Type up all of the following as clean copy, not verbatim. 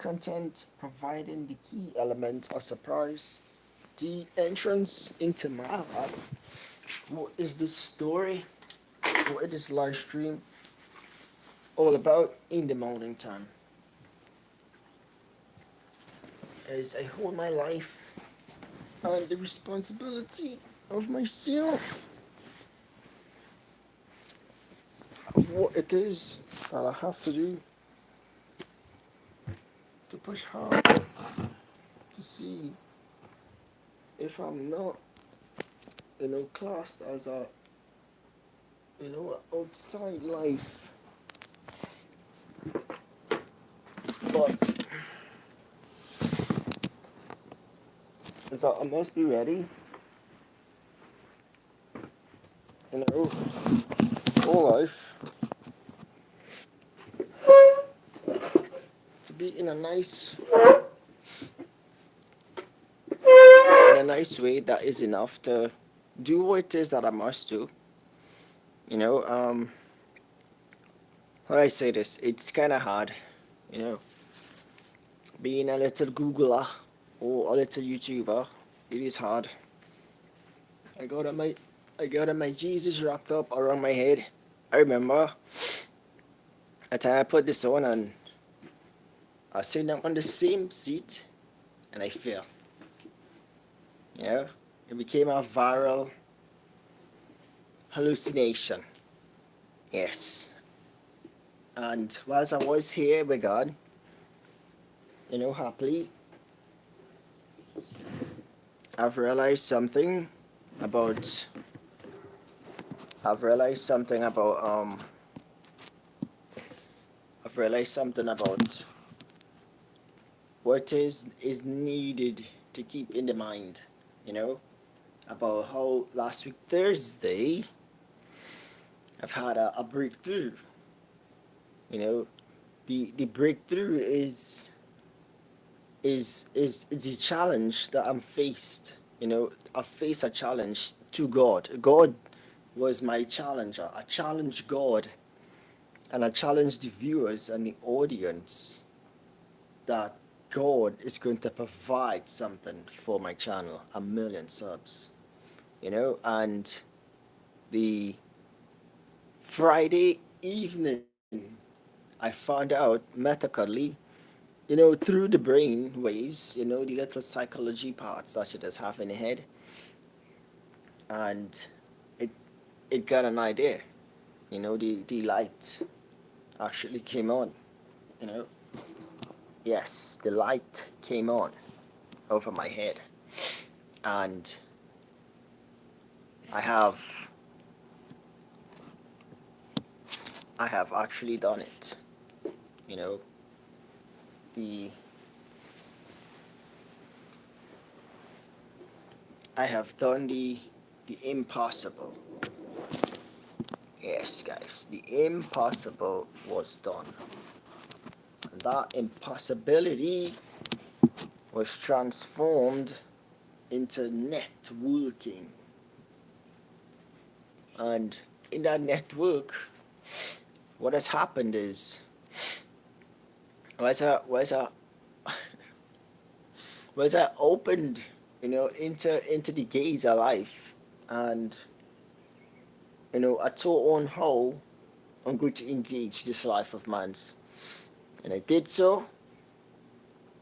content providing the key element or surprise, the entrance into my life. What is this story? What is this live stream all about in the morning time? As I hold my life and the responsibility of myself, of what it is that I have to do to push hard to see if I'm not, classed as a, outside life. But is that I must be ready, for life to be in a nice way that is enough to do what it is that I must do. You know, how do I say this? It's kind of hard, you know, being a little Googler or a little YouTuber. It is hard. I got my I got my Jesus wrapped up around my head. I remember a time I put this on and I was sitting on the same seat and I fell. You know, it became a viral hallucination. Yes. And whilst I was here with God, happily, I've realized something about I've realized something about I've realized something about what is needed to keep in the mind, you know, about how last week Thursday I've had a breakthrough. You know, the breakthrough is the challenge that I'm faced. I face a challenge to God. God was my challenger. I challenged God and I challenged the viewers and the audience that God is going to provide something for my channel, 1 million subs. And the Friday evening I found out methodically, through the brain waves, the little psychology parts that you just have in the head, and it it got an idea. The light actually came on. You know, yes, the light came on over my head, and I have I have actually done it. You know, the I have done the impossible. Yes, guys, the impossible was done. And that impossibility was transformed into networking. And in that network, what has happened is, was a was I opened, into the gates of life, and I told on how I'm going to engage this life of man's, and I did so,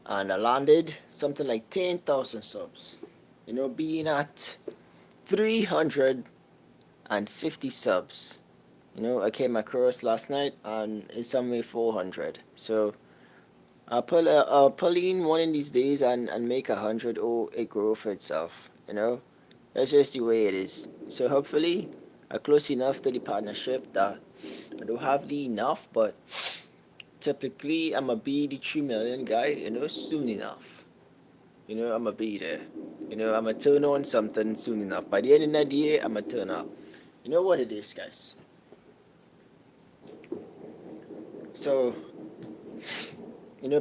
and I landed something like 10,000 subs. Being at 350 subs. I came across last night, and it's somewhere 400. So I'll pull in one of these days and make 100, or it grow for itself. That's just the way it is. So hopefully I close enough to the partnership that I don't have the enough, but typically I'ma be the 3 million guy, soon enough. I'ma be there. I'ma turn on something soon enough. By the end of the year, I'ma turn up. You know what it is, guys. So,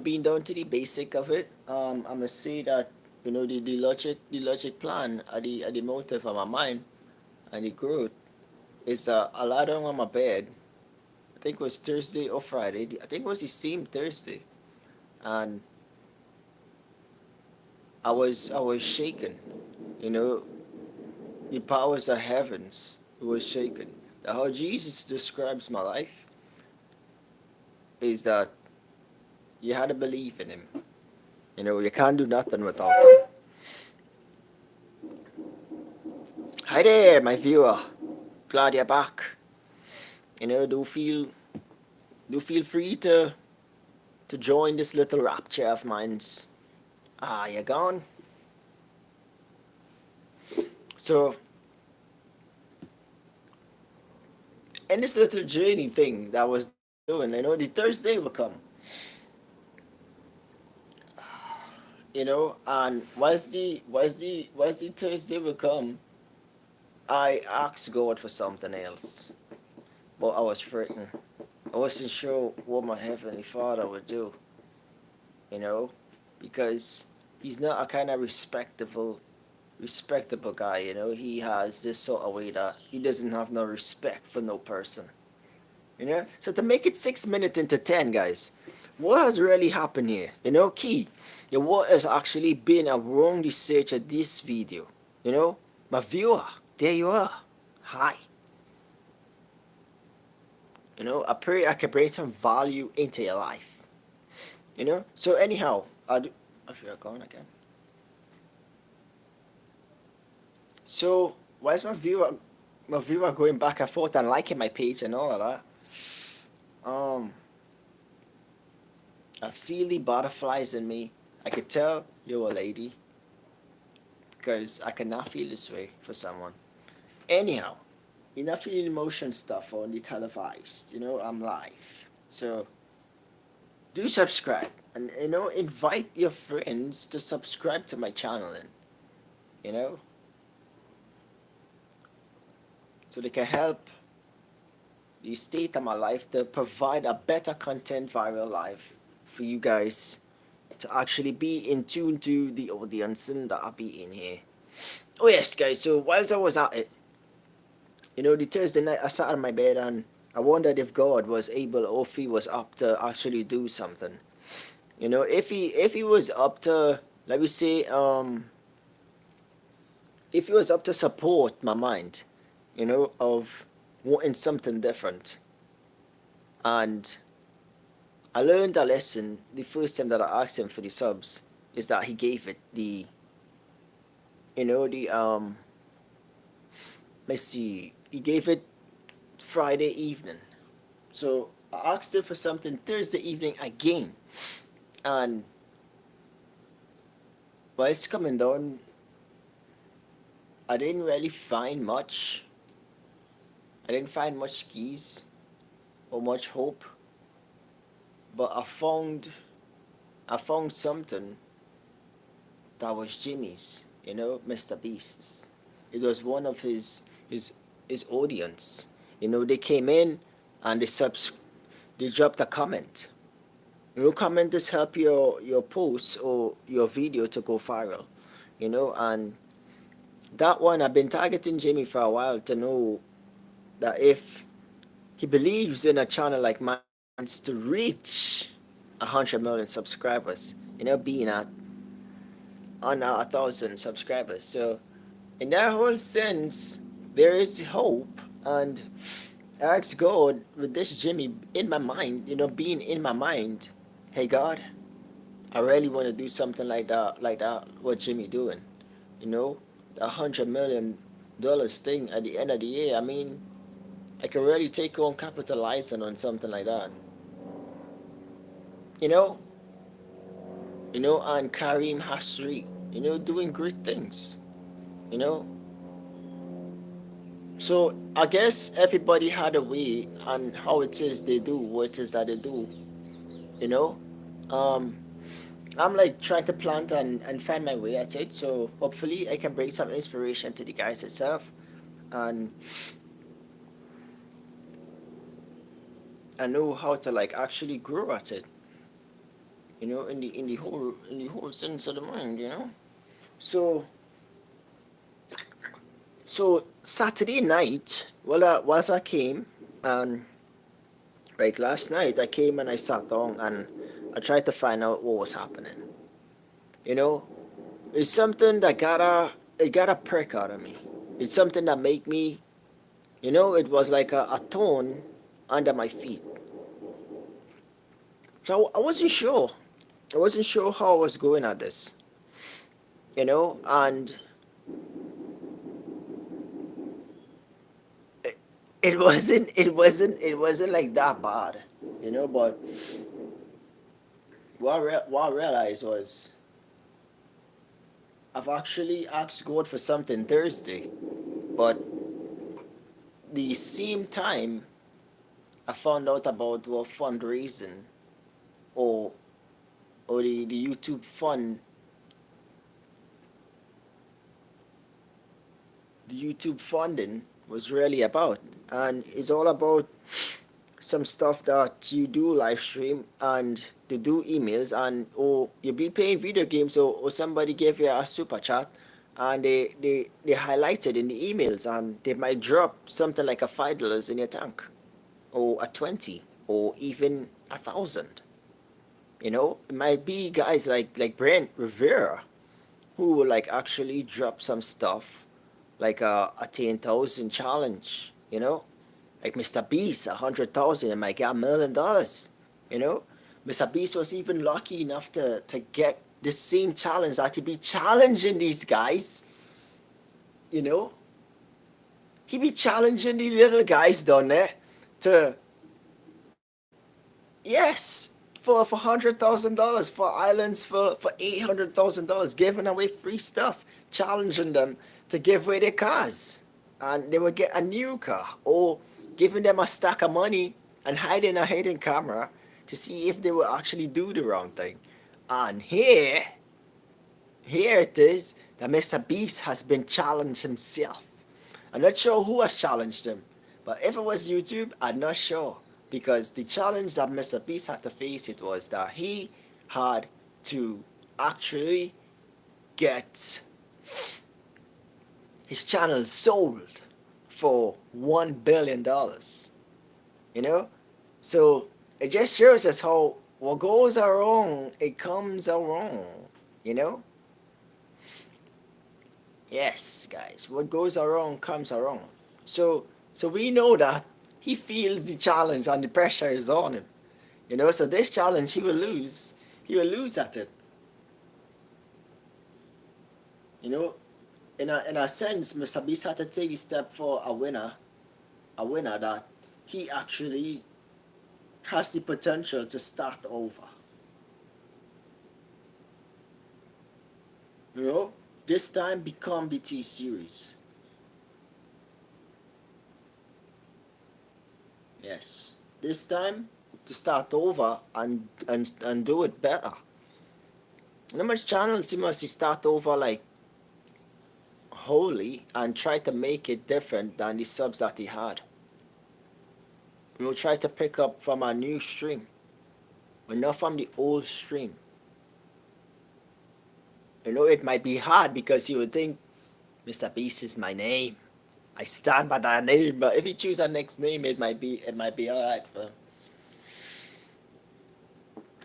being down to the basic of it, I'ma say that, the logic plan at the motive of my mind and the growth is that I lie down on my bed. I think it was Thursday or Friday. I think it was the same Thursday. and I was shaken. You know, the powers of heavens was shaken. How Jesus describes my life is that you had to believe in him. You know, you can't do nothing without him. Hi there, my viewer. Glad you're back. You know, do feel free to join this little rapture of mine's. Ah, you're gone. So, in this little journey thing that I was doing, I know the Thursday will come. You know, and whilst the Thursday will come, I asked God for something else, but I was frightened. I wasn't sure what my heavenly Father would do. You know, because he's not a kind of respectable guy. You know, he has this sort of way that he doesn't have no respect for no person. You know, so to make it 6 minutes into 10, guys, what has really happened here? You know, key. What has actually been around the search of this video? You know, my viewer, there you are. Hi. You know, I pray I can bring some value into your life. You know, so anyhow, I feel gone again. So why is my viewer going back and forth and liking my page and all of that? Um, I feel the butterflies in me. I could tell you're a lady because I cannot feel this way for someone. Anyhow, you're not feeling emotion stuff on the televised. You know, I'm live. So do subscribe and you know invite your friends to subscribe to my channel and you know so they can help the state of my life to provide a better content viral life for you guys to actually be in tune to the audience and that I'll be in here. Oh yes, guys. So whilst I was at it, you know, the Thursday night I sat on my bed and I wondered if God was able or if he was up to actually do something. You know, if he was up to, let me say, if he was up to support my mind, you know, of wanting something different. And I learned a lesson the first time that I asked him for the subs is that he gave it the, you know, let's see, he gave it Friday evening. So I asked him for something Thursday evening again. And while it's coming down, I didn't really find much. I didn't find much keys or much hope. But I found something that was Jimmy's, you know, Mr. Beast's. It was one of his audience. You know, they came in and they dropped a comment. You know, commenters help your post or your video to go viral. You know, and that one I've been targeting Jimmy for a while to know that if he believes in a channel like mine to reach 100 million subscribers, you know, being at on 1,000 subscribers. So in that whole sense, there is hope. And I ask God with this Jimmy in my mind, you know, being in my mind, hey God, I really want to do something like that. What Jimmy doing, you know, the $100 million thing at the end of the year. I mean, I can really take on capitalizing on something like that, you know, and Kareem Hasri, you know, doing great things, you know. So I guess everybody had a way on how it is they do what it is that they do, you know. Um, I'm like trying to plant and find my way at it. So hopefully I can bring some inspiration to the guys itself, and I know how to like actually grow at it, you know, in the whole sense of the mind, you know. So Saturday night, well, once I came and like last night, I came and I sat down and I tried to find out what was happening. You know, it's something that got a prick out of me. It's something that make me, it was like a thorn under my feet. So I wasn't sure. I wasn't sure how I was going at this. And it wasn't like that bad. But what I realized was I've actually asked God for something Thursday, but the same time I found out about what fundraising or the YouTube fund, the YouTube funding was really about, and it's all about some stuff that you do live stream and to do emails, and or you be playing video games, or somebody gave you a super chat and they highlighted in the emails, and they might drop something like a $5 in your tank, or a 20, or even 1,000. It might be guys like Brent Rivera who will like actually drop some stuff like a 10,000 challenge, like Mr. Beast, 100,000, and might get $1 million. You know, Mr. Beast was even lucky enough to get the same challenge that he be challenging these guys. You know, he be challenging the little guys down there to, yes, for $100,000, for islands for $800,000, giving away free stuff, challenging them to give away their cars, and they would get a new car, or giving them a stack of money and hiding a hidden camera to see if they will actually do the wrong thing. And here it is that Mr. Beast has been challenged himself. I'm not sure who has challenged him, but if it was YouTube, I'm not sure. Because the challenge that Mr. Beast had to face it was that he had to actually get his channel sold for $1 billion. You know? So it just shows us how what goes wrong, it comes wrong. You know? Yes, guys, what goes wrong comes wrong. So we know that he feels the challenge and the pressure is on him. So this challenge he will lose. He will lose at it. You know, in a sense, Mr. Beast had to take the step for a winner that he actually has the potential to start over. This time become the T series. Yes. This time to start over and do it better. How much channels he must start over like wholly and try to make it different than the subs that he had. Try to pick up from a new stream, but not from the old stream. It might be hard because he would think Mr. Beast is my name. I stand by that name, but if he choose a next name, it might be alright for him.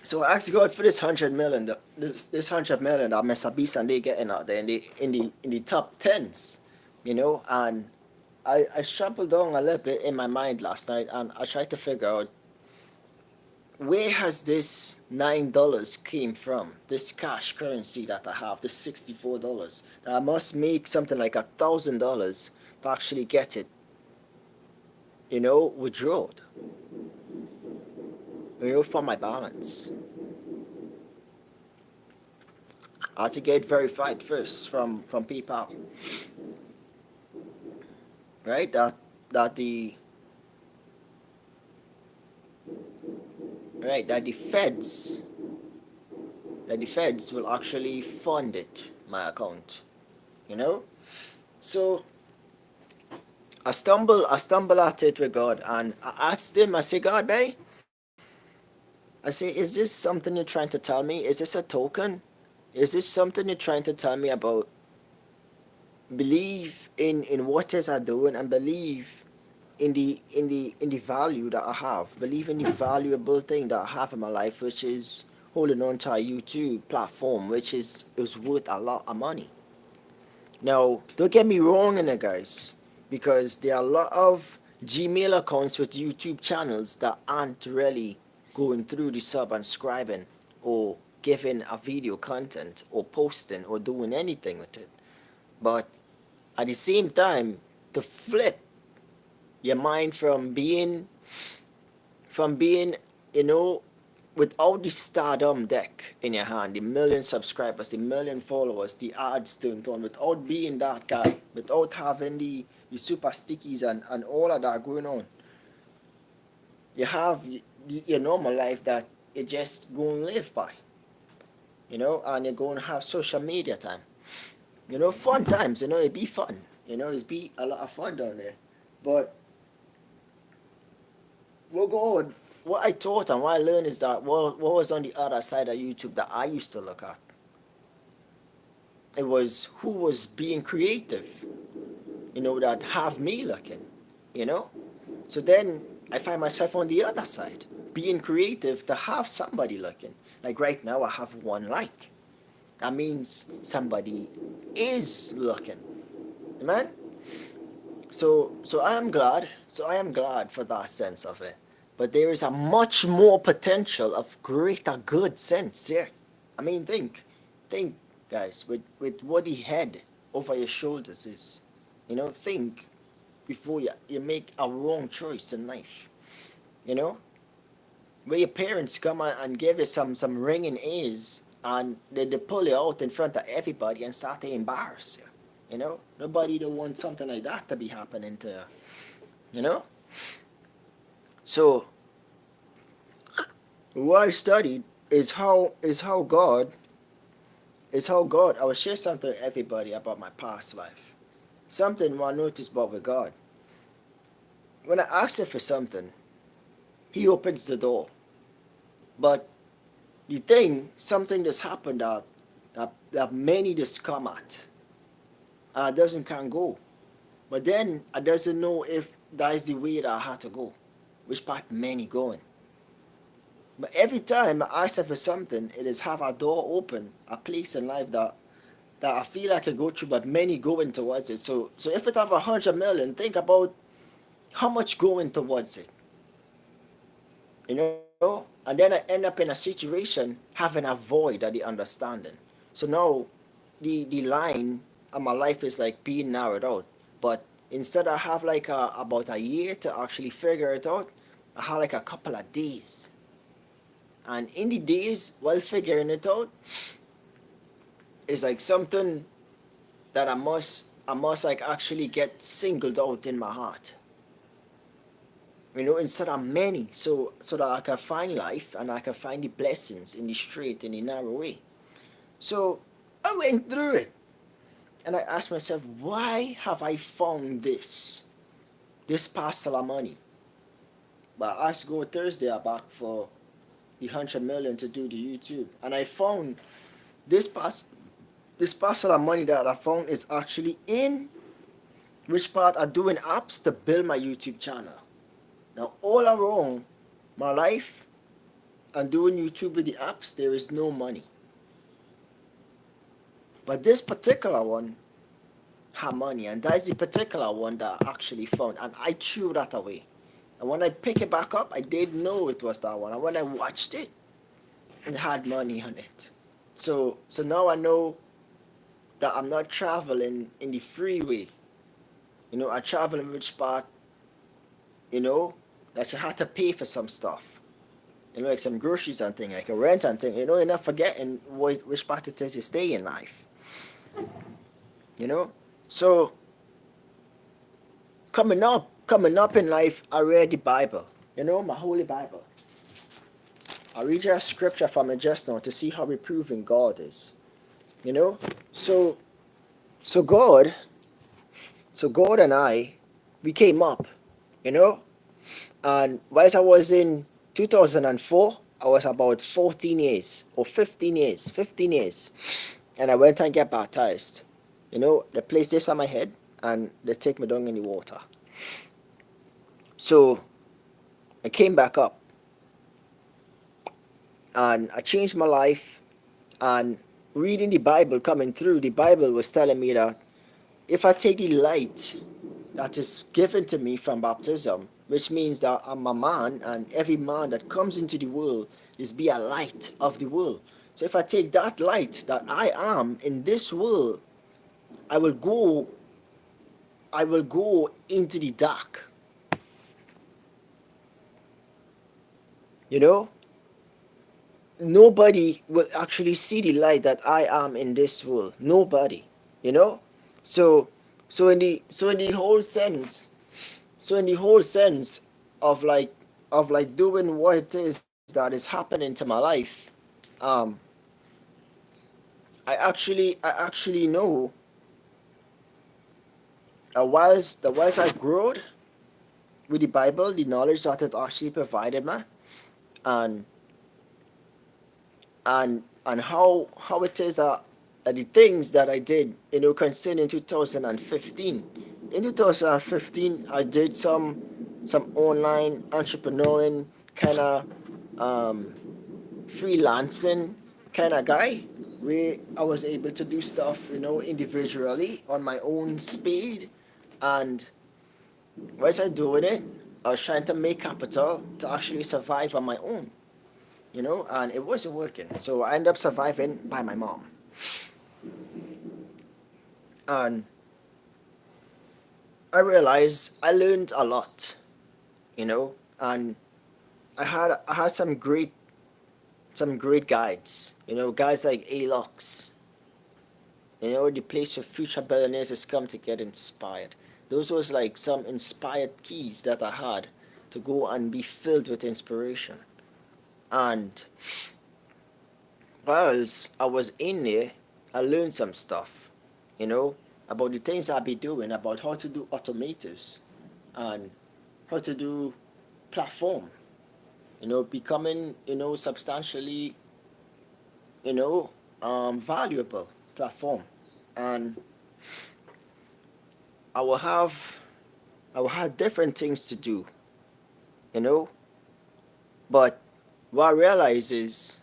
So I asked God for this 100 million, this 100 million that Mr. Beast and they getting out there in the top tens, and I shambled down a little bit in my mind last night, and I tried to figure out where has this $9 came from, this cash currency that I have, this $64. I must make something like $1,000 to actually get it, withdrawn, from my balance. I had to get verified first from PayPal, right? That the right that the feds will actually fund it, my account, so I stumble at it with God, and I asked him, I say, God, I say, is this something you're trying to tell me? Is this a token? Is this something you're trying to tell me about? Believe in what it is I'm doing, and believe in the value that I have. Believe in the valuable thing that I have in my life, which is holding on to a YouTube platform, which is worth a lot of money. Now, don't get me wrong in it, guys, because there are a lot of Gmail accounts with YouTube channels that aren't really going through the subscribing or giving a video content or posting or doing anything with it. But at the same time, to flip your mind from being, you know, without the stardom deck in your hand, the million subscribers, the million followers, the ads turned on, without being that guy, without having the super stickies and all of that going on, you have your normal life that you just go and live by, and you're going to have social media time, fun times, it'd be fun, it'd be a lot of fun down there. But what I taught and what I learned is that what was on the other side of YouTube that I used to look at. It was who was being creative, that have me looking, you know. So then I find myself on the other side, being creative to have somebody looking. Like right now, I have one like. That means somebody is looking, amen. So I am glad. So I am glad for that sense of it. But there is a much more potential of greater good sense here. I mean, think, guys, with what the head over your shoulders is. Think before you make a wrong choice in life. You know, where your parents come and give you some ringing A's and they pull you out in front of everybody and start to embarrass you. Nobody don't want something like that to be happening to you. You know? So what I studied is how God I will share something to everybody about my past life. Something I noticed about with God. When I ask him for something, he opens the door. But you think something that's happened that many just come at and it doesn't can go. But then I doesn't know if that is the way that I had to go. Which part many going. But every time I ask for something, it is have a door open, a place in life that I feel I can go through, but many going towards it. So if it have 100 million, think about how much going towards it. And then I end up in a situation having a void of the understanding. So now the line of my life is like being narrowed out. But instead I have like about a year to actually figure it out, I have like a couple of days. And in the days while figuring it out, it's like something that I must like actually get singled out in my heart. Instead of many, so that I can find life and I can find the blessings in the straight and the narrow way. So I went through it and I asked myself, why have I found this parcel of money? But I asked go Thursday I back for the 100 million to do the YouTube, and I found this parcel of money that I found is actually in which part are doing apps to build my YouTube channel. Now all around my life and doing YouTube with the apps, there is no money. But this particular one had money, and that's the particular one that I actually found, and I threw that away. And when I pick it back up, I didn't know it was that one. And when I watched it, it had money on it. So now I know that I'm not traveling in the freeway. I travel in which part, that you have to pay for some stuff. Like some groceries and thing, like a rent and thing. You're not forgetting which part it is you stay in life. So coming up in life, I read the Bible. My Holy Bible. I read a scripture from it just now to see how reproving God is. So God and I, we came up, and whilst I was in 2004, I was about 14 years or 15 years, and I went and get baptized. They placed this on my head and they take me down in the water. So I came back up, and I changed my life. And reading the Bible, coming through, the Bible was telling me that if I take the light that is given to me from baptism, which means that I'm a man, and every man that comes into the world is be a light of the world. So if I take that light that I am in this world, I will go I will go into the dark. You know? Nobody will actually see the light that I am in this world. Nobody. You know? So so in the whole sense, of like doing what it is that is happening to my life, um I actually know, whilst I growed with the Bible, the knowledge that it actually provided me, and and how it is that the things that I did, concerning 2015. In 2015, I did some online entrepreneuring kind of, um, freelancing kind of guy, where I was able to do stuff, individually on my own speed. And whilst I doing it, I was trying to make capital to actually survive on my own, and it wasn't working. So I ended up surviving by my mom. And I realized I learned a lot, and I had some great guides, guys like Alox, the place where future billionaires has come to get inspired. Those was like some inspired keys that I had to go and be filled with inspiration. And whilst I was in there, I learned some stuff, you know, about the things I be doing, about how to do automatives and how to do platform, becoming, substantially, you know, valuable platform. And I will have I will have different things to do, you know. But what I realize is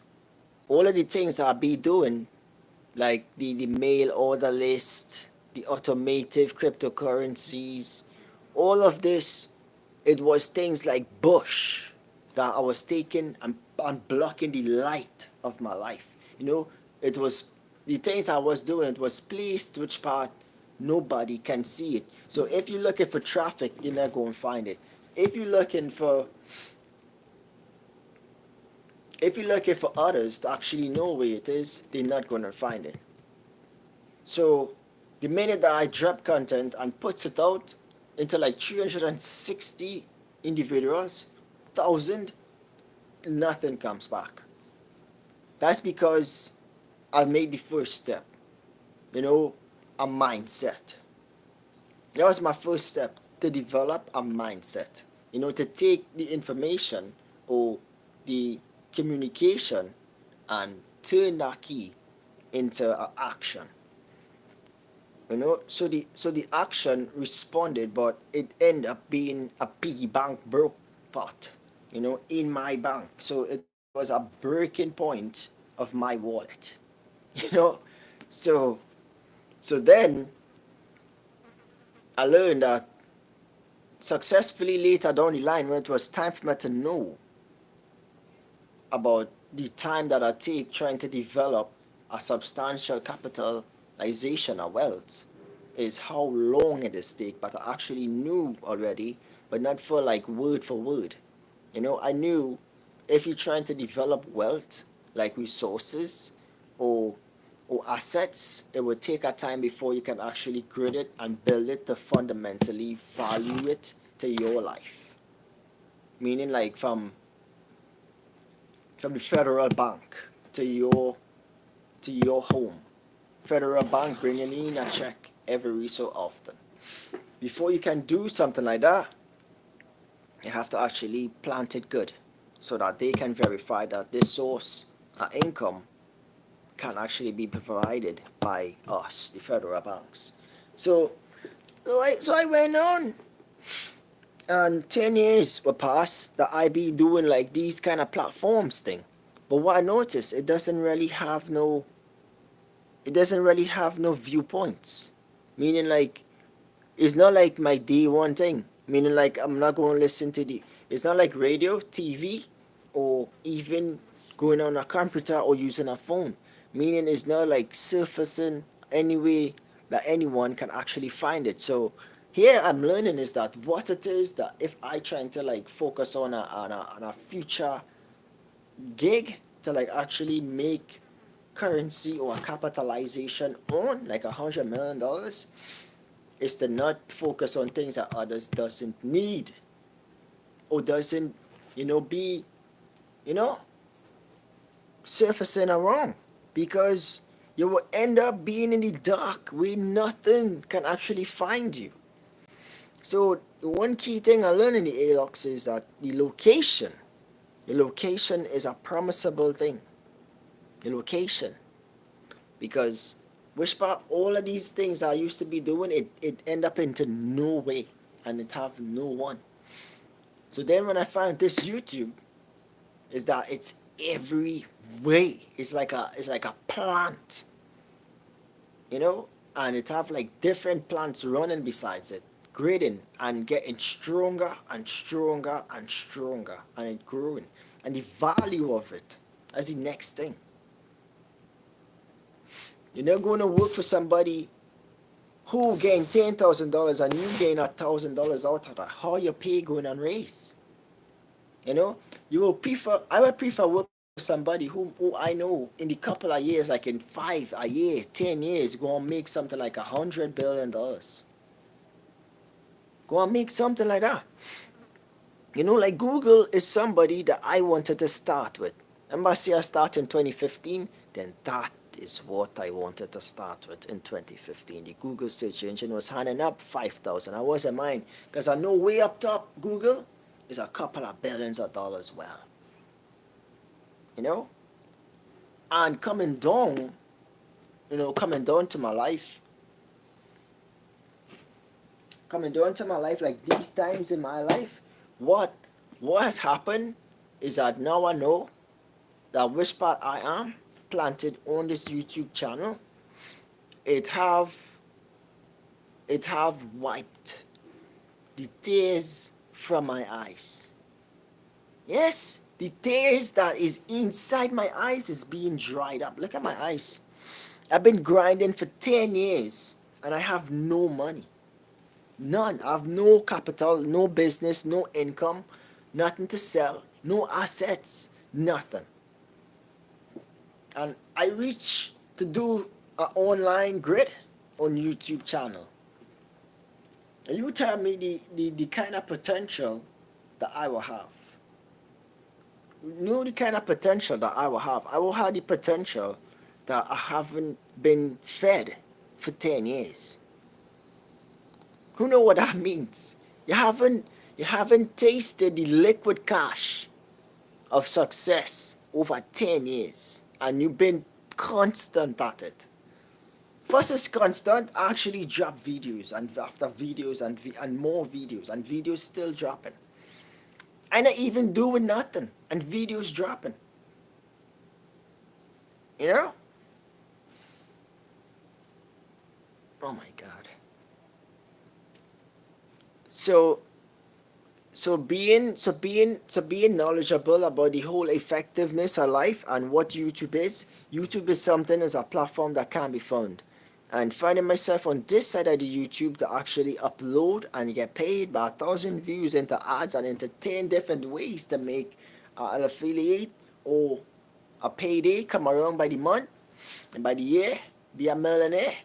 all of the things I be doing, like the mail order list, the automative cryptocurrencies, all of this, it was things like bush that I was taking and blocking the light of my life. It was the things I was doing, it was placed which part nobody can see it. So if you're looking for traffic, you're not going to find it. If you're looking for if you're looking for others to actually know where it is, they're not going to find it. So the minute that I drop content and puts it out into like 360 individuals, 1,000, nothing comes back. That's because I made the first step, you know, a mindset. That was my first step, to develop a mindset, to take the information or the communication and turn that key into an action. So the action responded, but it ended up being a piggy bank broke pot, in my bank. So it was a breaking point of my wallet, you know. So so then I learned that successfully later down the line, when it was time for me to know about the time that I take trying to develop a substantial capitalization of wealth, is how long it is take. But I actually knew already, but not for like word for word. I knew if you're trying to develop wealth, like resources or or assets, it would take a time before you can actually grid it and build it to fundamentally value it to your life. Meaning like from the federal bank to your home. Federal bank bringing in a check every so often. Before you can do something like that, you have to actually plant it good, so that they can verify that this source of income can actually be provided by us, the federal banks. So, so I went on, and 10 years were passed that I be doing like these kind of platforms thing. But what I noticed, it doesn't really have no viewpoints. Meaning like it's not like my day one thing. Meaning like I'm not going to listen to the. It's not like radio, TV, or even going on a computer or using a phone. Meaning it's not like surfacing any way that anyone can actually find it. So here I'm learning is that what it is that if I trying to like focus on a future gig to like actually make currency or a capitalization on like $100 million is to not focus on things that others doesn't need or doesn't be you know surfacing around, because you will end up being in the dark where nothing can actually find you. So the one key thing I learned in the ALOX is that the location is a promisable thing. The location, because which part all of these things I used to be doing, it end up into no way and it have no one. So then when I found this YouTube, is that it's every way. It's like a plant, and it have like different plants running besides it, grading and getting stronger and stronger and stronger, and it growing. And the value of it as the next thing. You're not going to work for somebody who gain $10,000 and you gain $1,000 out of that. How your pay going and raise? I would prefer work for somebody who I know in the couple of years, like in 5 a year, 10 years, go and make something like $100 billion. Go and make something like that. Like Google is somebody that I wanted to start with. Remember, I started in 2015, then that is what I wanted to start with in 2015. The Google search engine was handing up 5,000. I wasn't mine, because I know way up top, Google is a couple of billions of dollars well. And coming down to my life, like these times in my life, what has happened is that now I know that which part I am planted on this YouTube channel, it have wiped the tears from my eyes. Yes, the tears that is inside my eyes is being dried up. Look at my eyes. I've been grinding for 10 years and I have no money. None. I have no capital, no business, no income, nothing to sell, no assets, nothing. And I reach to do an online grid on YouTube channel. And you tell me the kind of potential that I will have. The kind of potential that I will have. I will have the potential that I haven't been fed for 10 years. Who know what that means? You haven't tasted the liquid cash of success over 10 years, and you've been constant at it. First is constant, actually drop videos and after videos and more videos, and videos still dropping. I'm not even doing nothing and videos dropping. Oh my God. So being knowledgeable about the whole effectiveness of life and what YouTube is. YouTube is something, as a platform that can be found. And finding myself on this side of the YouTube to actually upload and get paid by 1,000 views into ads and into 10 different ways to make an affiliate or a payday come around by the month and by the year, be a millionaire.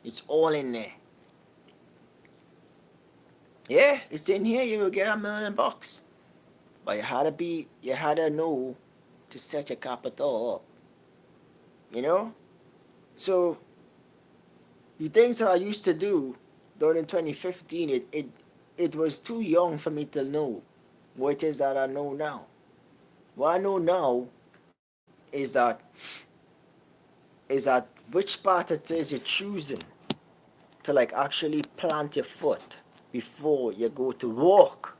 It's all in there. Yeah, it's in here. You will get $1 million. But you had to know to set your capital up. So the things that I used to do during 2015, it was too young for me to know what it is that I know now. What I know now is that which part it is you're choosing to like actually plant your foot before you go to walk.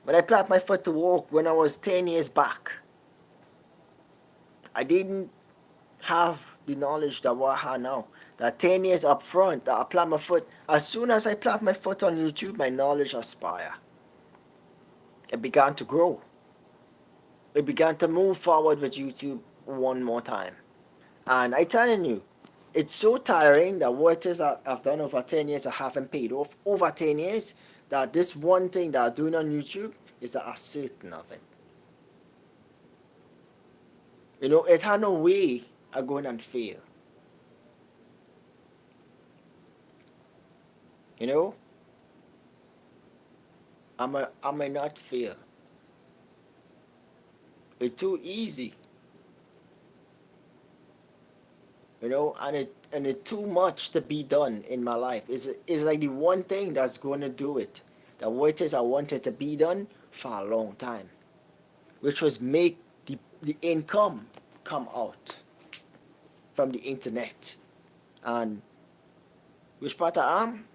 When I plant my foot to walk when I was 10 years back, I didn't have the knowledge that what I have now. That 10 years up front, that I plant my foot. As soon as I plant my foot on YouTube, my knowledge aspire. It began to grow. It began to move forward with YouTube one more time. And I telling you, it's so tiring that what it is I've done over 10 years, I haven't paid off over 10 years, that this one thing that I'm doing on YouTube is that I'm certain of it. It had no way I going and fail. You know, I may not fail. It's too easy. And it too much to be done in my life. Is like the one thing that's going to do it. That what it is I wanted to be done for a long time, which was make the income come out from the internet. And which part I am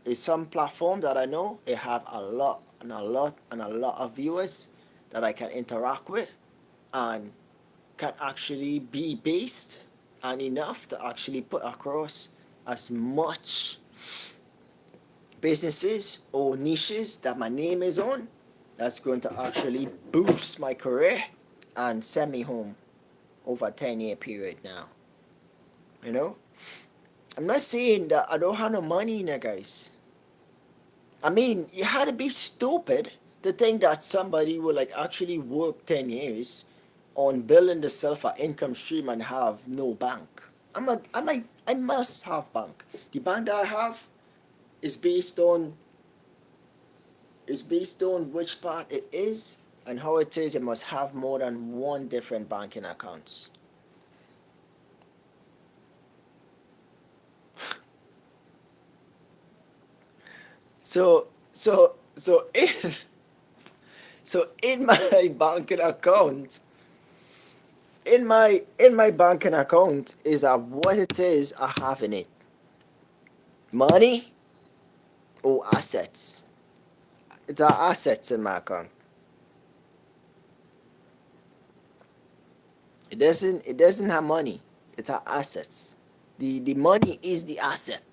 is some platform that I know it have a lot and a lot and a lot of viewers that I can interact with and can actually be based and enough to actually put across as much businesses or niches that my name is on, that's going to actually boost my career and send me home over a 10-year period now. You know? I'm not saying that I don't have no money in there, guys. I mean, you had to be stupid to think that somebody will like actually work 10 years on building the self an income stream and have no bank. I must have bank. The bank that I have is based on which part it is and how it is. It must have more than one different banking accounts. So so so in so in my banking account, in my banking account is what it is I have in it. Money or assets. It's our assets in my account. It doesn't have money. It's our assets. The money is the asset.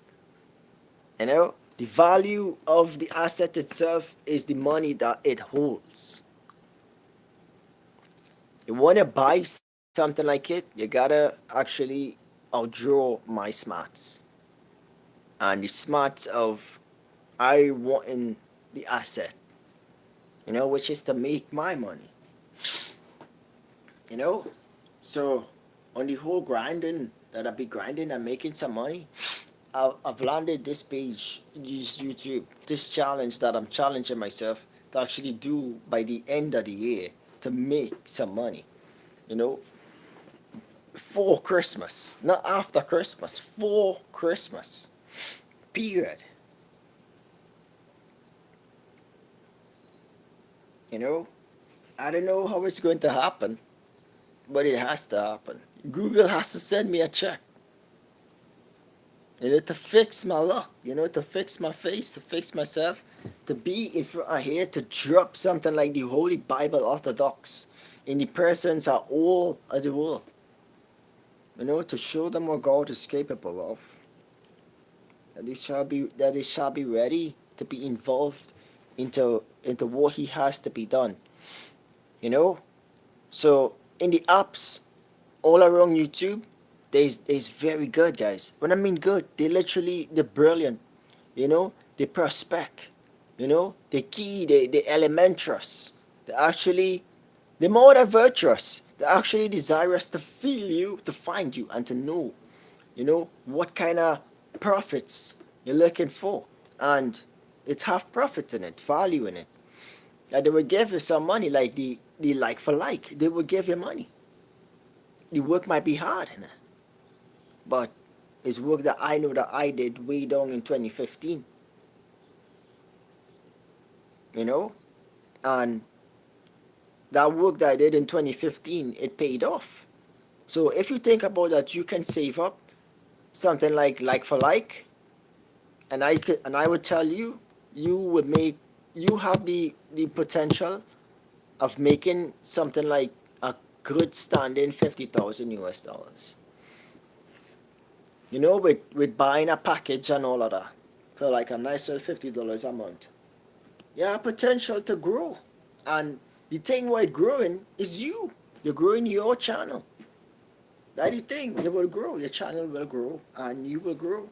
The value of the asset itself is the money that it holds. You want to buy something like it, you gotta actually outdraw my smarts and the smarts of I wanting the asset, which is to make my money. you know. So on the whole grinding that I be grinding and making some money, I've landed this page, this YouTube, this challenge that I'm challenging myself to actually do by the end of the year to make some money, you know, for Christmas, not after Christmas, for Christmas, period. You know, I don't know how it's going to happen, but it has to happen. Google has to send me a check, to fix my luck, to fix my face, to fix myself, to be in front of here, to drop something like the Holy Bible Orthodox in the persons of all of the world, to show them what God is capable of, that they shall be ready to be involved into what He has to be done, So in the apps all around YouTube, there's very good guys. When I mean good, they're brilliant, they prospect, they key, they elementous, they actually they're more than virtuous. They're actually desirous to feel you, to find you, and to know, what kind of profits you're looking for. And it's have profit in it, value in it. And they will give you some money, like the like for like. They will give you money. The work might be hard, but it's work that I know that I did way down in 2015, and that work that I did in 2015, it paid off. So if you think about that, you can save up something like for like, and I would tell you, you have the potential of making something like good standing 50,000 US dollars. You know, with buying a package and all of that for like a nice little $50 a month. You have potential to grow. And the thing with growing is you. You're growing your channel. That's the thing. You will grow. Your channel will grow and you will grow.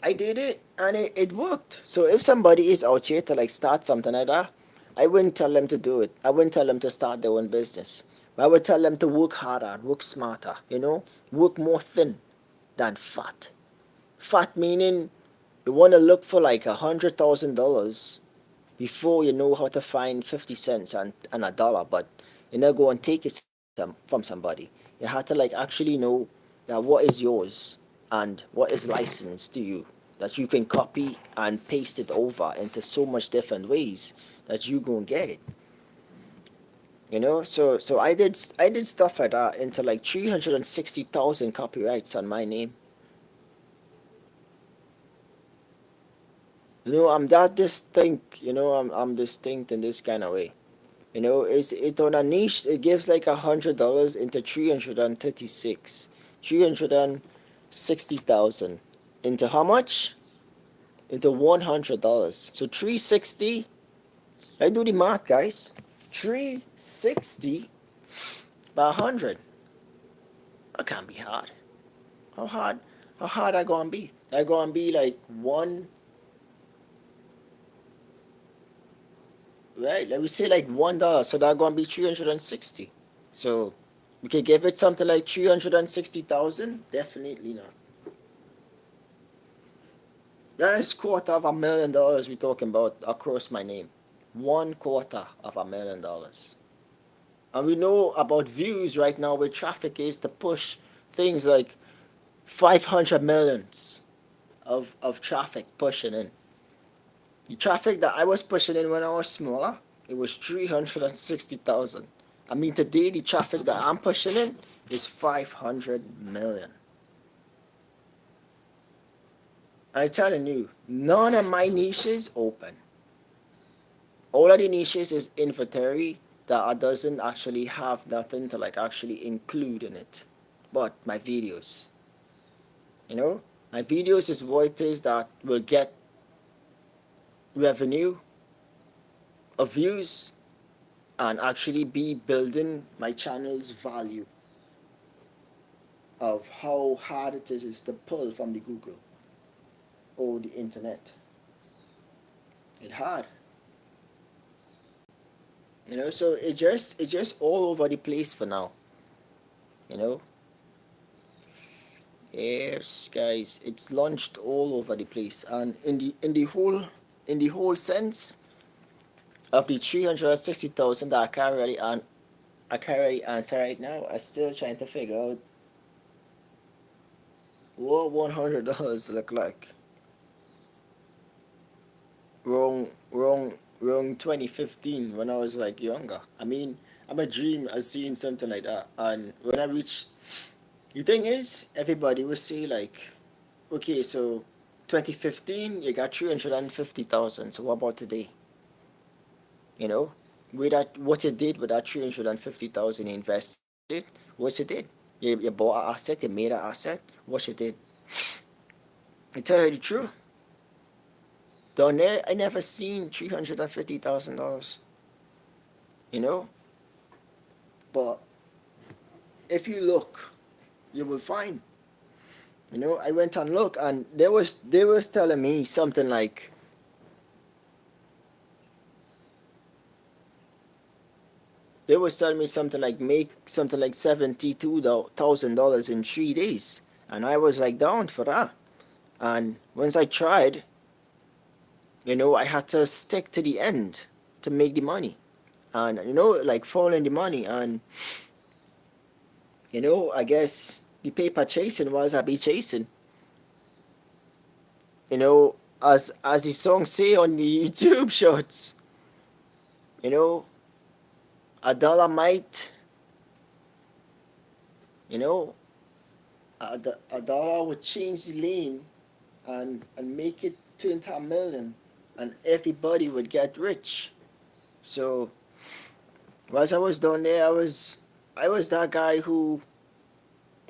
I did it and it worked. So if somebody is out here to like start something like that, I wouldn't tell them to do it. I wouldn't tell them to start their own business. I would tell them to work harder, work smarter, work more thin than fat. Fat meaning you want to look for like $100,000 before you know how to find 50 cents and a dollar, but you're not going to take it from somebody. You have to like actually know that what is yours and what is licensed to you, that you can copy and paste it over into so much different ways that you gonna get it. So I did stuff like that into like 360,000 copyrights on my name. I'm that distinct. I'm distinct in this kind of way. It's it on a niche. It gives like $100 into 360,000 into how much? Into $100. So 360. I do the math, guys. 360 by 100. That can't be hard. How hard? How hard I gonna be? I gonna be like one. Right? Let me say like $1. So that gonna be 360. So we can give it something like 360,000? Definitely not. That is $250,000 we're talking about across my name. $250,000. And we know about views right now where traffic is to push things like 500 millions of traffic pushing in. The traffic that I was pushing in when I was smaller, it was 360,000. I mean, today the traffic that I'm pushing in is 500 million. I'm telling you, none of my niches open. All of the niches is inventory that doesn't actually have nothing to like actually include in it. But my videos, my videos is what it is that will get revenue of views and actually be building my channel's value of how hard it is to pull from the Google or the internet. It's hard. So it just all over the place for now. You know? Yes, guys, it's launched all over the place. And in the whole sense of the 360,000 that I can't really answer right now. I'm still trying to figure out what $100 look like. Wrong 2015 when I was like younger. I mean, I'm a dream of seeing something like that. And when I reach, the thing is, everybody will say like, okay, so 2015 you got 350,000. So what about today? You know, with that, what you did with that 350,000 invested, what you did? You bought an asset, you made an asset. What you did? I tell you the truth. Down there, I never seen $350,000. You know, but if you look, you will find. I went and look, and they was telling me something like make something like $72,000 in 3 days, and I was like down for that. And once I tried, I had to stick to the end to make the money, and like following the money, and I guess the paper chasing was I be chasing. As the song say on the YouTube shorts, you know, a dollar might, you know, a dollar would change the lane and make it turn to a million, and everybody would get rich. So Whilst I was down there, I was that guy who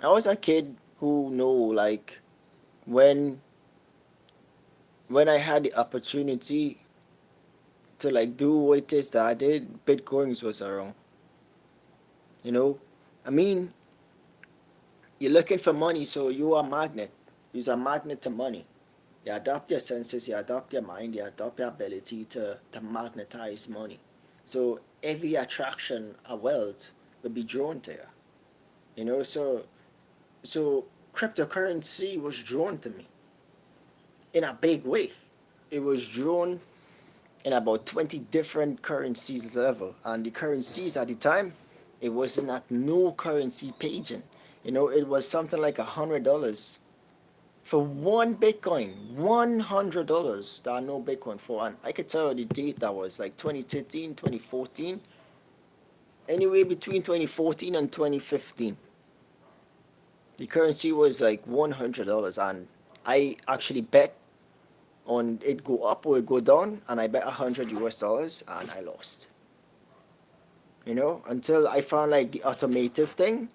I was a kid who know like when when I had the opportunity to like do what it is that I did, Bitcoins was around. You know, I mean, you're looking for money, so you are a magnet. You're a magnet to money. You adapt your senses, you adapt your mind, you adapt your ability to magnetize money. So every attraction of wealth will be drawn to you. You know, so cryptocurrency was drawn to me in a big way. It was drawn in about 20 different currencies level, and the currencies at the time, it wasn't at no currency paging. You know, it was something like $100 for one Bitcoin. $100 that I know Bitcoin for, and I could tell you the date that was like 2013, 2014, anyway between 2014 and 2015. The currency was like $100, and I actually bet on it go up or it go down, and I bet $100 and I lost. You know, until I found like the automotive thing.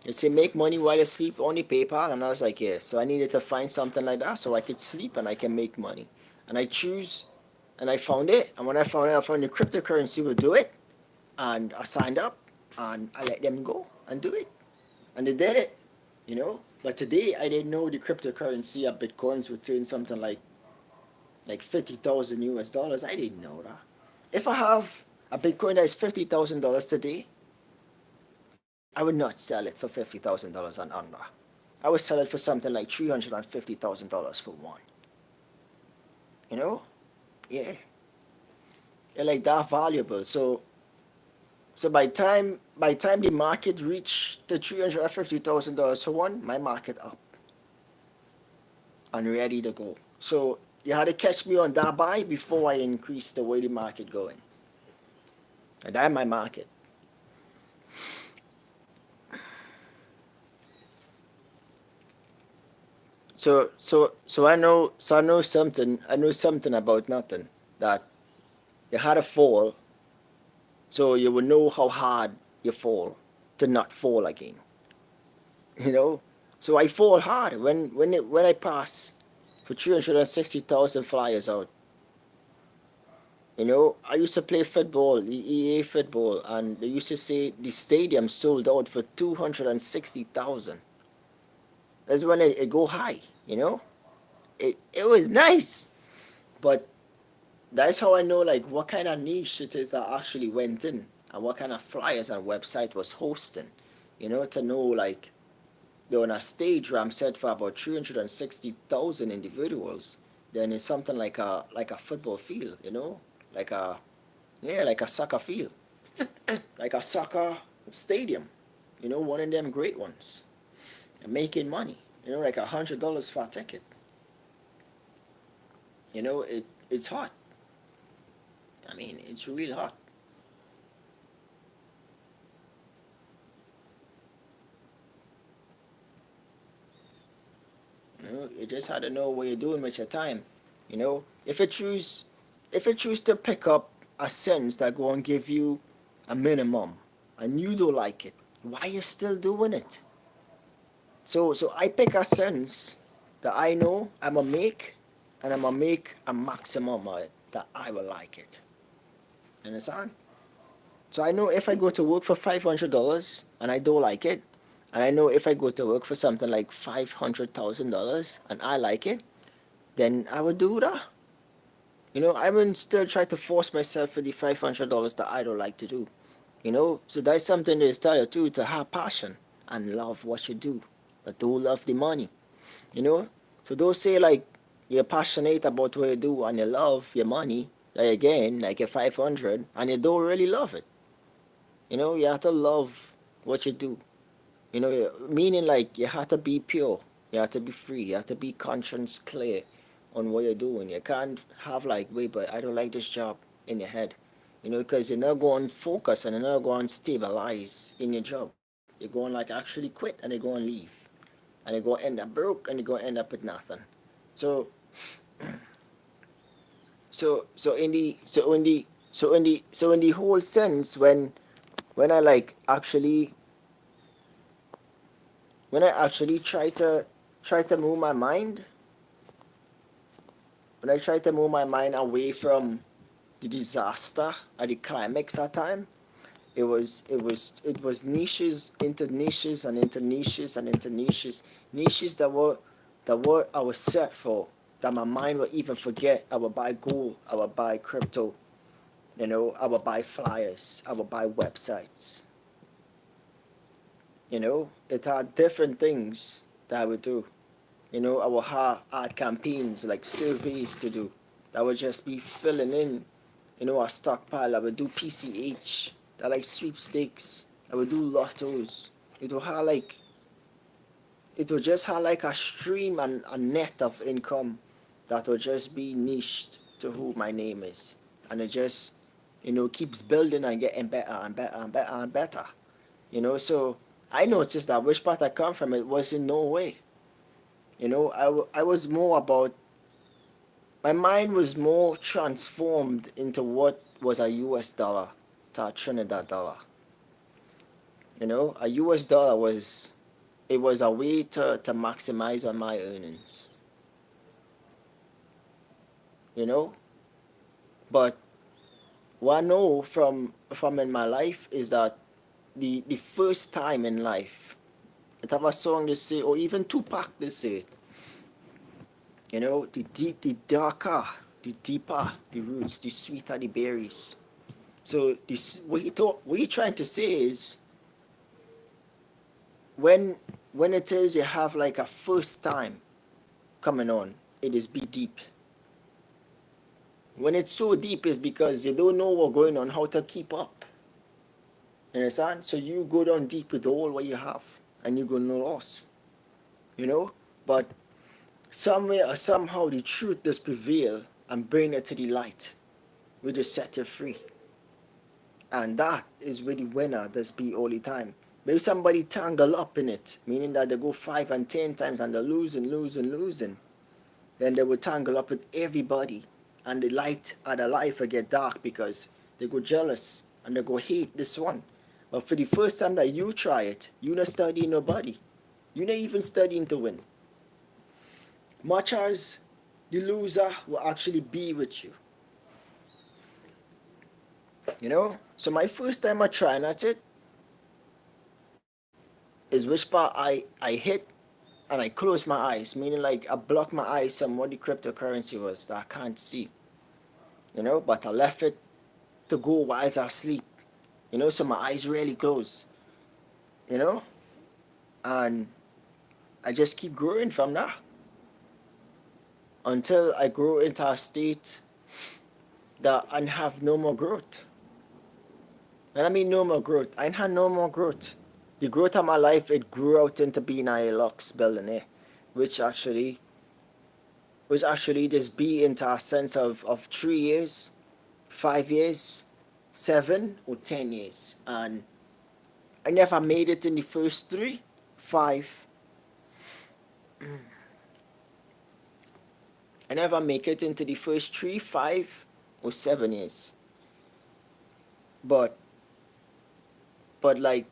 It say make money while you sleep, only PayPal, and I was like, yeah. So I needed to find something like that so I could sleep and I can make money. And I choose, and I found it. And when I found it, I found the cryptocurrency would do it, and I signed up, and I let them go and do it, and they did it. You know. But today I didn't know the cryptocurrency of bitcoins would turn something like 50,000 US dollars. I didn't know that. If I have a Bitcoin that is $50,000 today, I would not sell it for $50,000 and under. I would sell it for something like $350,000 for one. You know? Yeah. They're like that valuable. So by time the market reached the $350,000 for one, my market up and ready to go. So you had to catch me on that buy before I increase the way the market going. And that's my market. So I know something about nothing that you had a fall, so you will know how hard you fall to not fall again. You know, so I fall hard when I pass for 360,000 flyers out. You know, I used to play football, the EA football, and they used to say the stadium sold out for 260,000. That's when it go high. You know, it was nice, but that's how I know like what kind of niche it is that actually went in and what kind of flyers and website was hosting. You know, to know like they're on a stage where I'm set for about 360,000 individuals, then it's something like a football field, you know? Like a yeah, like a soccer field. Like a soccer stadium. You know, one of them great ones. And making money. You know, like $100 for a ticket. You know, it's hot. I mean, it's real hot. You know, you just had to know what you're doing with your time. You know, if you choose to pick up a sentence that go and give you a minimum and you don't like it, why you still doing it? So I pick a sentence that I know I'ma make, and I'ma make a maximum of it that I will like it. Understand? So I know if I go to work for $500 and I don't like it, and I know if I go to work for something like $500,000 and I like it, then I would do that. You know, I wouldn't still try to force myself for the $500 that I don't like to do. You know, so that's something to inspire too, to have passion and love what you do, but don't love the money. You know, so don't say like you're passionate about what you do and you love your money. Like again, like your 500, and you don't really love it. You know, you have to love what you do. You know, meaning like you have to be pure, you have to be free, you have to be conscience clear on what you're doing. You can't have like, wait, but I don't like this job in your head. You know, because you're not going to focus and you're not going to stabilize in your job. You're going like actually quit and you're going to leave. And you're going to end up broke and you're going to end up with nothing. So so in the So in the whole sense, when I like actually when I actually try to move my mind, when I try to move my mind away from the disaster at the climax at time, it was niches into niches and into niches and into niches, niches that were I was set for, that my mind would even forget. I would buy gold, I would buy crypto, I would buy flyers, I would buy websites. It had different things that I would do. I would have ad campaigns like surveys to do. That would just be filling in, a stockpile. I would do PCH, that like sweepstakes. I would do lottos. It would have like it would just have like a stream and a net of income that would just be niched to who my name is. And it just, keeps building and getting better and better and better and better. So I noticed that which part I come from, it was in no way. I was more about, my mind was more transformed into what was a US dollar to a Trinidad dollar. A US dollar was a way to maximize on my earnings, you know? But what I know from in my life is that the first time in life, it have a song they say, or even Tupac they say, the darker, the deeper the roots, the sweeter the berries. So what he trying to say is, when it is you have like a first time coming on, it is be deep. When it's so deep is because you don't know what's going on, how to keep up. You understand? So you go down deep with all what you have, and you go no loss. But somewhere or somehow the truth does prevail and bring it to the light. We just set you free. And that is where the winner does be all the time. Maybe somebody tangle up in it, meaning that they go 5 and 10 times and they're losing. Then they will tangle up with everybody. And the light of the life will get dark because they go jealous and they go hate this one. But for the first time that you try it, you're not studying nobody. You're not even studying to win. Much as the loser will actually be with you. So my first time I trying at it is which part I hit and I close my eyes, meaning like I block my eyes from what the cryptocurrency was that I can't see. But I left it to go while I sleep. So my eyes really close. You know, and I just keep growing from there until I grow into a state that I have no more growth. And I mean no more growth. I ain't had no more growth. The growth of my life, it grew out into being a Lux billionaire, which actually just be into a sense of 3 years, 5 years, 7 or 10 years. And I never made it in the first 3, 5. I never make it into the first 3, 5 or 7 years. But but like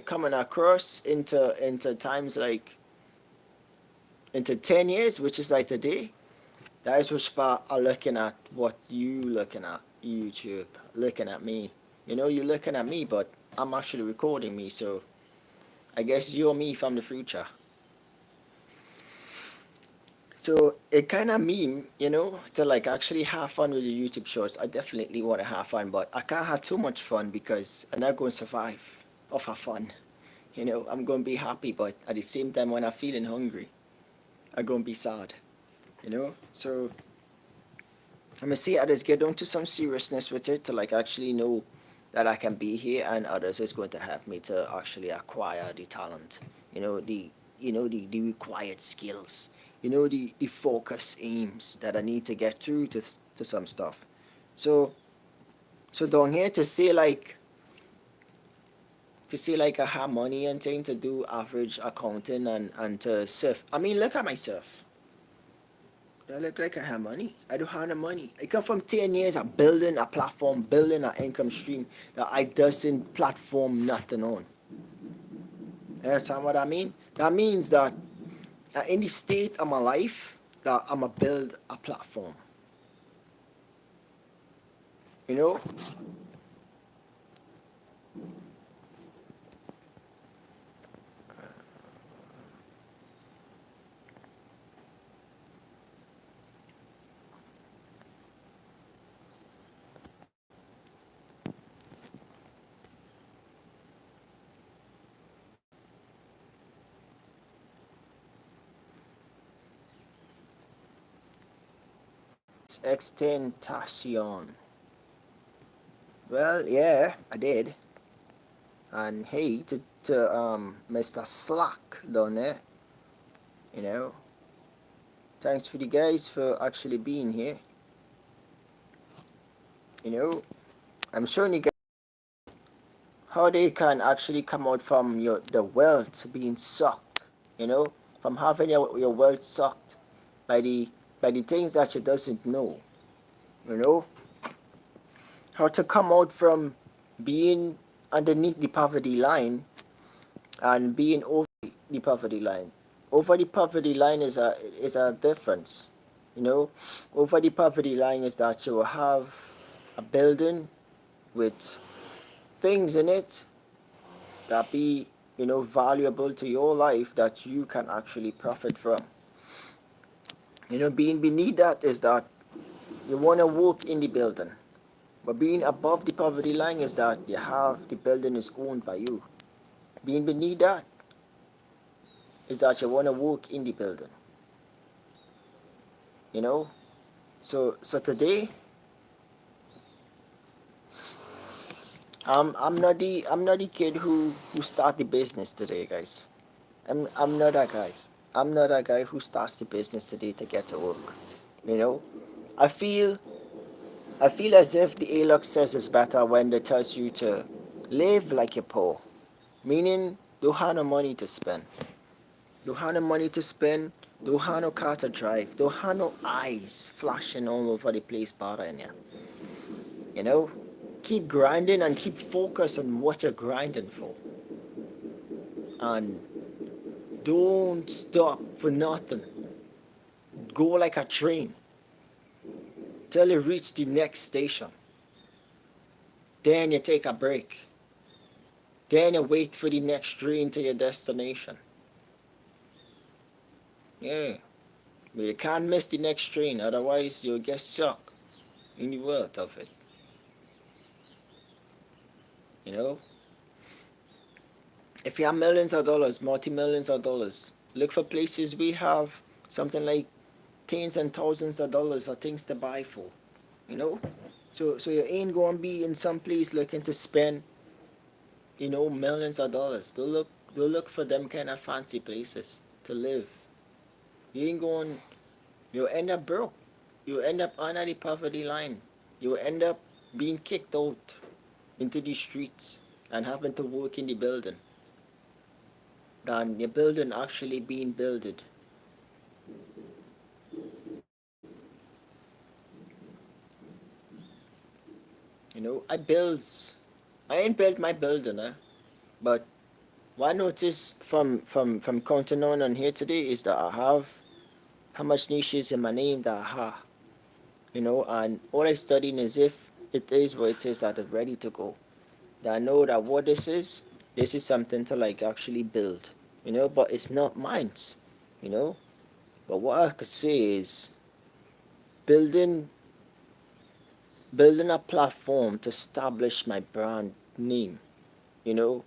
coming across into times like into 10 years, which is like today, that is what people are looking at, what you looking at YouTube, looking at me. You're looking at me, but I'm actually recording me, so I guess you're me from the future. So it kind of mean, to like actually have fun with the YouTube shorts. I definitely want to have fun, but I can't have too much fun because I'm not going to survive off of fun. I'm going to be happy, but at the same time, when I'm feeling hungry, I'm going to be sad. So I'm going to see others get down to some seriousness with it to like actually know that I can be here, and others is going to help me to actually acquire the talent, the required skills, the focus aims that I need to get through to some stuff. So down here to say like I have money and thing to do average accounting and to surf. I mean, look at myself. Do I look like I have money? I don't have no money. I come from 10 years of building a platform, building an income stream that I doesn't platform nothing on. You understand what I mean? That means that in the state of my life, that I'ma build a platform. You know? 'Extentation'. Well, yeah, I did. And hey, to Mr. Slack down there, you know, thanks for the guys for actually being here. You know, I'm showing you guys how they can actually come out from the wealth being sucked. You know, from having your wealth sucked by the things that you doesn't know. You know, how to come out from being underneath the poverty line and being over the poverty line. Over the poverty line is a difference. You know, over the poverty line is that you will have a building with things in it that be, valuable to your life that you can actually profit from. Being beneath that is that you want to work in the building. But being above the poverty line is that the building is owned by you. Being beneath that is that you want to work in the building. You know? So today, I'm not the kid who start the business today, guys. I'm not that guy. I'm not that guy who starts the business today to get to work. You know? I feel I feel as if the ALOC says it's better when they tells you to live like you're poor. Meaning don't have no money to spend. Don't have no money to spend, don't have no car to drive, don't have no eyes flashing all over the place bothering you. You know? Keep grinding and keep focused on what you're grinding for. And don't stop for nothing. Go like a train till you reach the next station. Then you take a break. Then you wait for the next train to your destination. Yeah. But you can't miss the next train, otherwise you'll get stuck in the world of it. You know? If you have millions of dollars, multi-millions of dollars, look for places we have something like tens and thousands of dollars of things to buy for. You know? So you ain't gonna be in some place looking to spend, millions of dollars. Don't look for them kind of fancy places to live. You ain't going you'll end up broke. You'll end up under the poverty line. You'll end up being kicked out into the streets and having to work in the building than the building actually being builded. I ain't built my building, but what I noticed from counting on here today is that I have how much niches in my name that I have, and all I studying is if it is what it is that is ready to go. That I know that what this is something to like actually build, but it's not mine, you know. But what I could say is building building a platform to establish my brand name,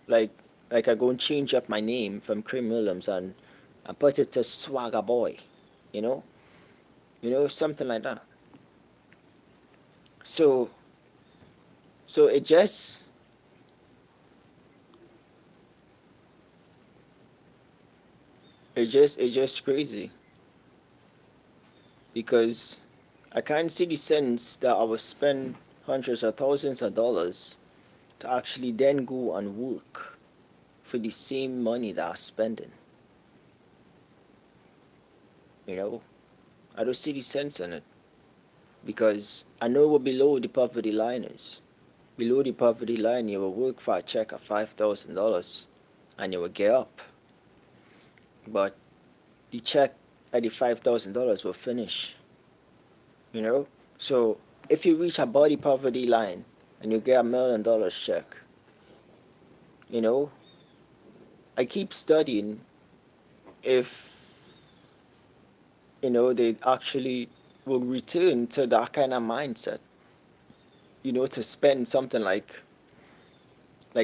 like I go and change up my name from KAREEM Williams and I put it to Swagger Boy, you know, something like that. So so it just crazy because I can't see the sense that I would spend hundreds of thousands of dollars to actually then go and work for the same money that I'm spending. You know, I don't see the sense in it because I know what below the poverty line is. Below the poverty line, you will work for a check of $5,000 and you will get up. But the check at the $5,000 will finish, you know? So if you reach above the poverty line and you get $1 million check, you know, I keep studying if, they actually will return to that kind of mindset, to spend something like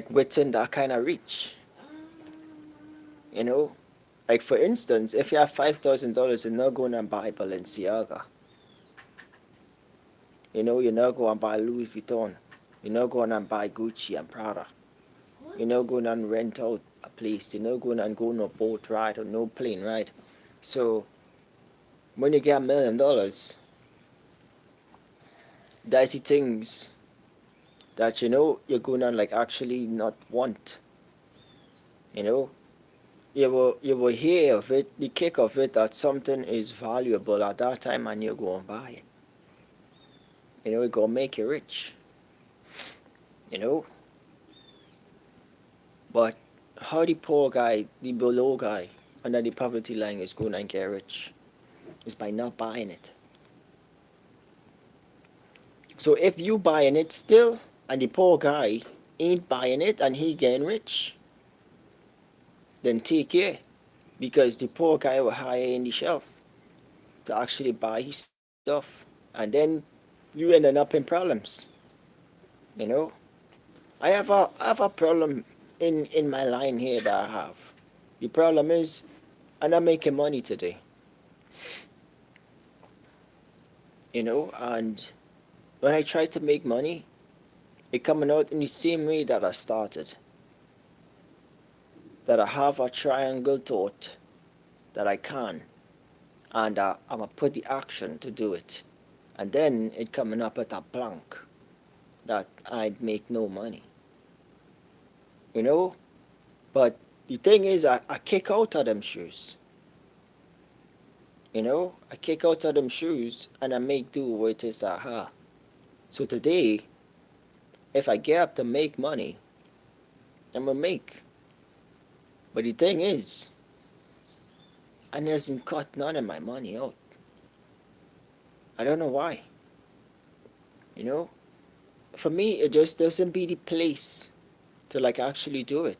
within that kind of reach, you know? Like for instance, if you have $5,000, you're not going to buy Balenciaga. You're not going to buy Louis Vuitton. You're not going to buy Gucci and Prada. You're not going to rent out a place. You're not going to go on a boat ride or no plane ride. So when you get $1 million, that's the things that you're gonna like actually not want. You know, you will hear of it, the kick of it that something is valuable at that time, and you go and buy it. It gonna make you rich. You know, but how the poor guy, the below guy, under the poverty line is going to get rich is by not buying it. So if you buying it still, and the poor guy ain't buying it and he getting rich, then take care, because the poor guy will hire in the shelf to actually buy his stuff, and then you ending up in problems. You know, I have a problem in my line here that I have. The problem is I'm not making money today. And when I try to make money, it coming out in the same way that I started. That I have a triangle thought that I can, and I'm gonna put the action to do it, and then it coming up at a blank that I'd make no money. You know, but the thing is, I kick out of them shoes. I kick out of them shoes and I make do with it is that I have. So today, if I get up to make money, I'm gonna make. But the thing is, I doesn't cut none of my money out. I don't know why. You know, for me, it just doesn't be the place to like actually do it.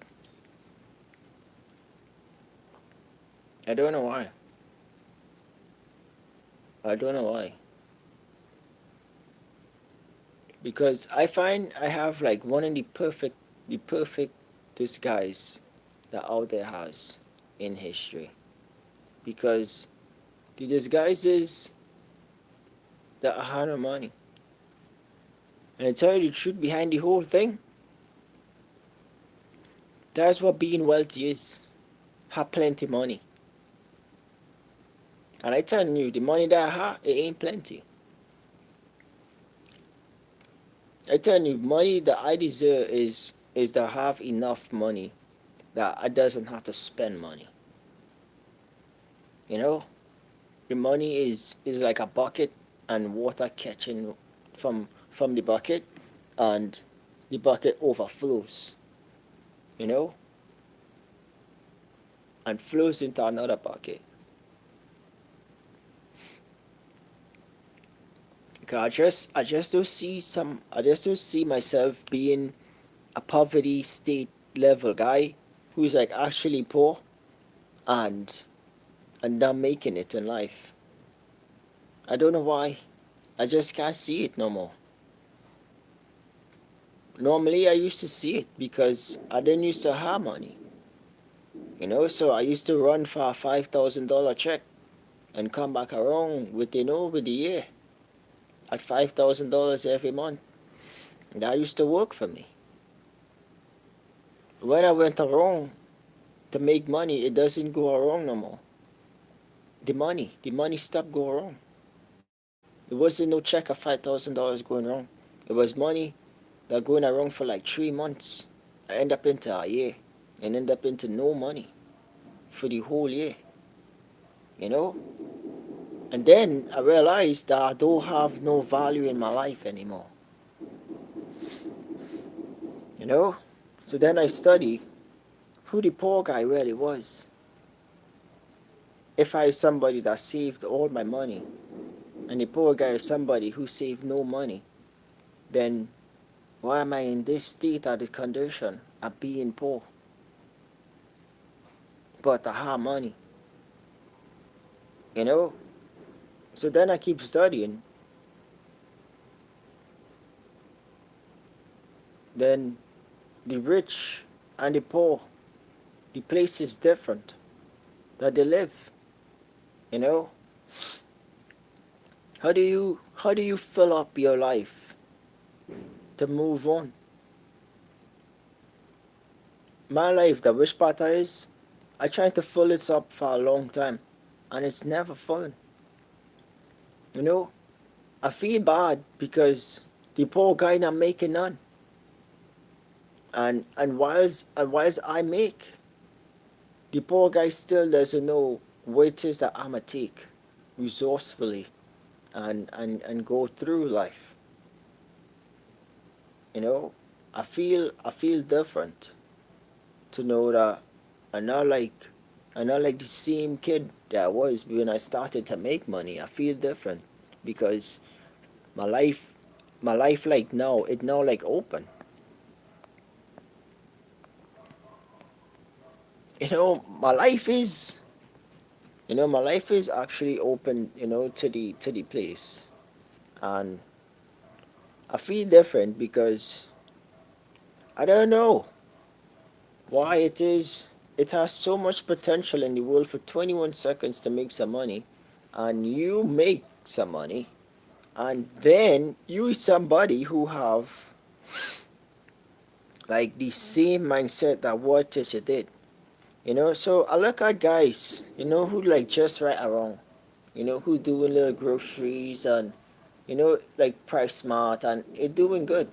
I don't know why. I don't know why. Because I find I have like one of the perfect disguise that out there has in history. Because the disguise is that I have no money. And I tell you the truth behind the whole thing, that's what being wealthy is. Have plenty money. And I telling you, the money that I have, it ain't plenty. I telling you, money that I deserve is to have enough money that I doesn't have to spend money. You know, the money is like a bucket and water catching from the bucket, and the bucket overflows. You know, and flows into another bucket. Cause I just don't see myself being a poverty state level guy who's like actually poor and not making it in life. I don't know why. I just can't see it no more. Normally I used to see it because I didn't used to have money. So I used to run for a $5,000 check and come back around within over the year at $5,000 every month. And that used to work for me. When I went around to make money, it doesn't go around no more. The money stopped going around. It wasn't no check of $5,000 going around. It was money that going around for like 3 months. I end up into a year and end up into no money for the whole year. You know? And then I realized that I don't have no value in my life anymore. You know? So then I study who the poor guy really was. If I is somebody that saved all my money, and the poor guy is somebody who saved no money, then why am I in this state or this condition of being poor? But I have money, you know? So then I keep studying. Then the rich and the poor, the place is different that they live, you know? How do you fill up your life to move on? My life, the wish part is, I tried to fill this up for a long time, and it's never full. You know, I feel bad because the poor guy not making none, and whilst I make, the poor guy still doesn't know what it is that I'ma take resourcefully and go through life. You know, I feel different to know that I'm not like I'm not like the same kid that I was when I started to make money. I feel different because my life my life like now it now like open. You know, my life is actually open, to the place. And I feel different because I don't know why it is. It has so much potential in the world for 21 seconds to make some money, and you make some money, and then you is somebody who have like the same mindset that what teacher did. So I look at guys, who like just right around, who doing little groceries and like price smart and it doing good.